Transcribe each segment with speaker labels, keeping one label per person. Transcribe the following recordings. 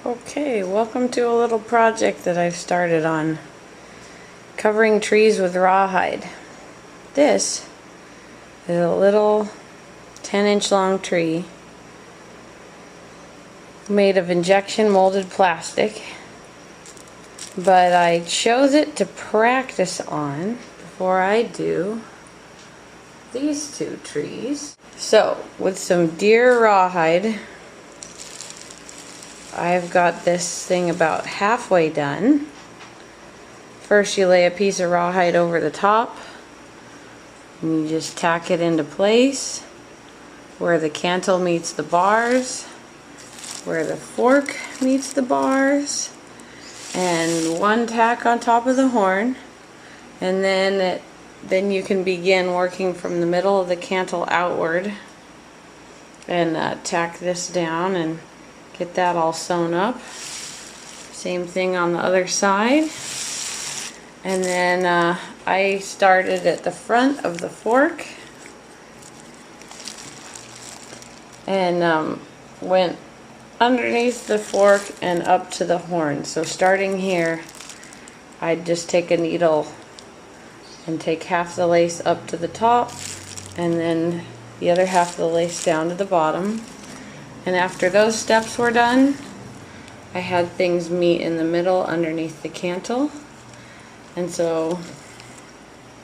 Speaker 1: Okay, welcome to a little project that I've started on covering trees with rawhide. This is a little 10-inch long tree made of injection molded plastic, but I chose it to practice on before I do these two trees. So, with some deer rawhide, I've got this thing about halfway done. First you lay a piece of rawhide over the top and you just tack it into place where the cantle meets the bars, where the fork meets the bars, and one tack on top of the horn, and then you can begin working from the middle of the cantle outward and tack this down and get that all sewn up. Same thing on the other side. And then I started at the front of the fork and went underneath the fork and up to the horn. So starting here, I'd just take a needle and take half the lace up to the top and then the other half of the lace down to the bottom. And after those steps were done, I had things meet in the middle underneath the cantle. And so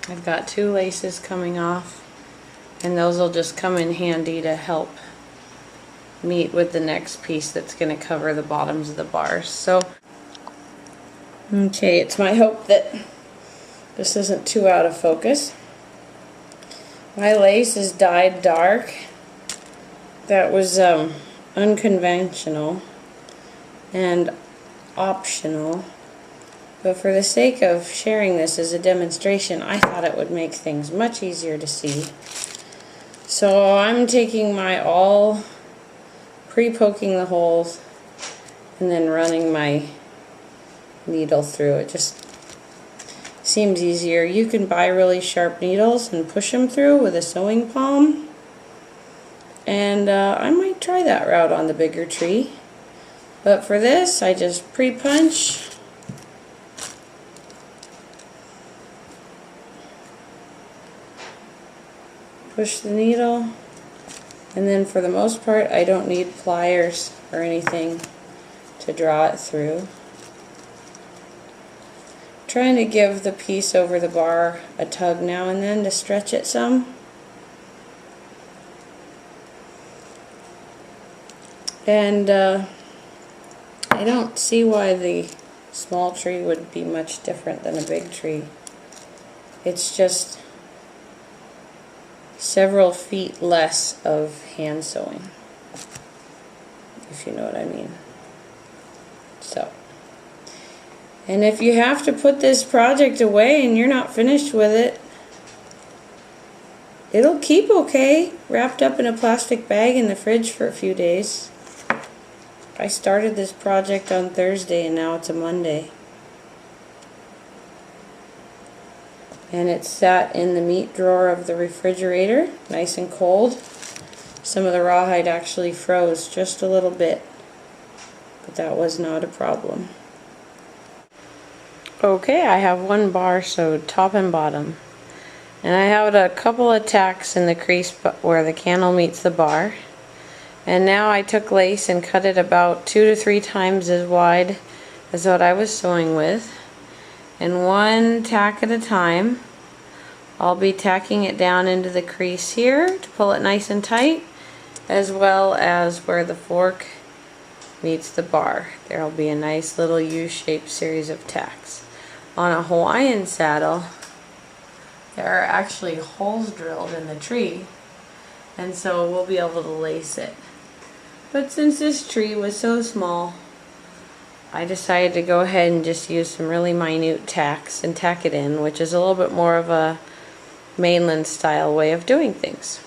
Speaker 1: I've got two laces coming off, and those will just come in handy to help meet with the next piece that's going to cover the bottoms of the bars. So, okay, it's my hope that this isn't too out of focus. My lace is dyed dark. That was unconventional and optional, but for the sake of sharing this as a demonstration, I thought it would make things much easier to see. So I'm taking my awl, pre-poking the holes, and then running my needle through. It just seems easier. You can buy really sharp needles and push them through with a sewing palm. And I might try that route on the bigger tree. But for this, I just pre-punch. Push the needle. And then for the most part, I don't need pliers or anything to draw it through. Trying to give the piece over the bar a tug now and then to stretch it some. And I don't see why the small tree would be much different than a big tree. It's just several feet less of hand sewing, if you know what I mean. So, and if you have to put this project away and you're not finished with it, it'll keep okay, wrapped up in a plastic bag in the fridge for a few days. I started this project on Thursday and now it's a Monday. And it's sat in the meat drawer of the refrigerator, nice and cold. Some of the rawhide actually froze just a little bit, but that was not a problem. Okay, I have one bar sewed top and bottom. And I have a couple of tacks in the crease where the cantle meets the bar. And now I took lace and cut it about 2 to 3 times as wide as what I was sewing with. And one tack at a time, I'll be tacking it down into the crease here to pull it nice and tight, as well as where the fork meets the bar. There will be a nice little U-shaped series of tacks. On a Hawaiian saddle, there are actually holes drilled in the tree, and so we'll be able to lace it. But since this tree was so small, I decided to go ahead and just use some really minute tacks and tack it in, which is a little bit more of a mainland style way of doing things.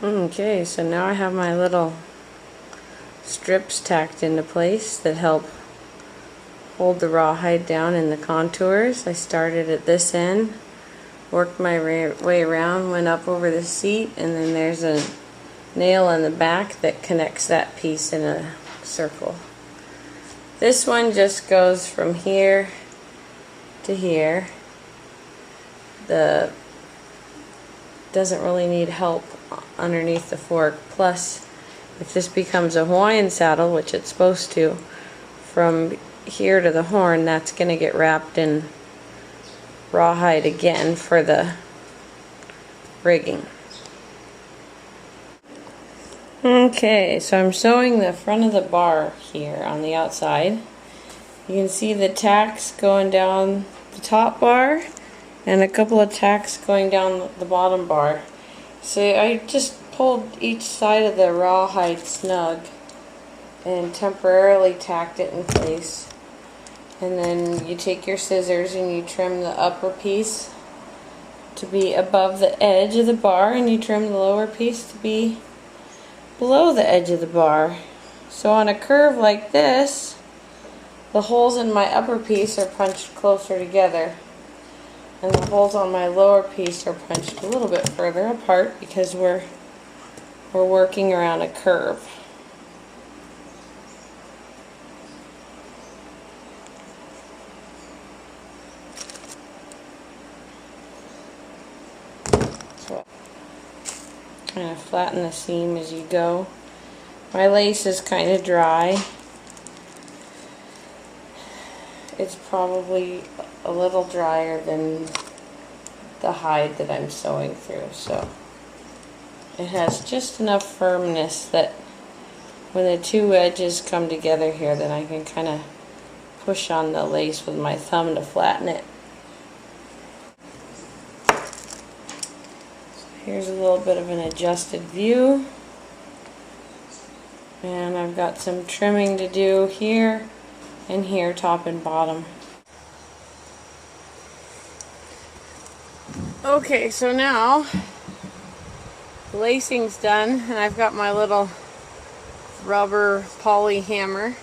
Speaker 1: Okay, so now I have my little strips tacked into place that help hold the rawhide down in the contours. I started at this end, worked my way around, went up over the seat, and then there's a nail in the back that connects that piece in a circle. This one just goes from here to here. The doesn't really need help underneath the fork. Plus, if this becomes a Hawaiian saddle, which it's supposed to, from here to the horn, that's going to get wrapped in rawhide again for the rigging. Okay, so I'm sewing the front of the bar here on the outside. You can see the tacks going down the top bar and a couple of tacks going down the bottom bar. So I just pulled each side of the rawhide snug and temporarily tacked it in place. And then you take your scissors and you trim the upper piece to be above the edge of the bar, and you trim the lower piece to be below the edge of the bar. So on a curve like this, the holes in my upper piece are punched closer together, and the holes on my lower piece are punched a little bit further apart because we're working around a curve. So kind of flatten the seam as you go. My lace is kind of dry. It's probably a little drier than the hide that I'm sewing through, so it has just enough firmness that when the two edges come together here, then I can kind of push on the lace with my thumb to flatten it. Here's a little bit of an adjusted view, and I've got some trimming to do here and here, top and bottom. Okay, so now the lacing's done, and I've got my little rubber poly hammer.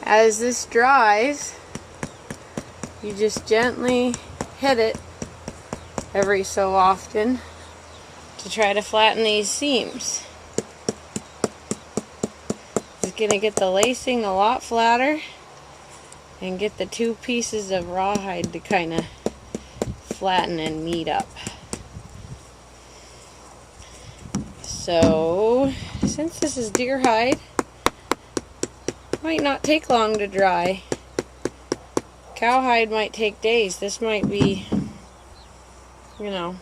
Speaker 1: As this dries, you just gently hit it every so often to try to flatten these seams. It's going to get the lacing a lot flatter and get the two pieces of rawhide to kind of flatten and meet up. So, since this is deer hide, it might not take long to dry. Cowhide might take days. This might be, you know,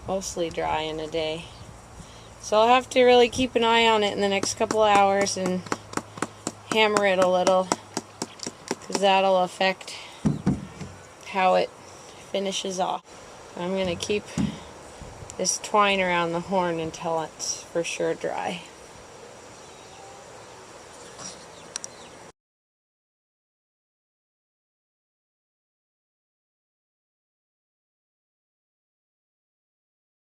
Speaker 1: mostly dry in a day. So I'll have to really keep an eye on it in the next couple of hours and hammer it a little, because that'll affect how it finishes off. I'm going to keep this twine around the horn until it's for sure dry.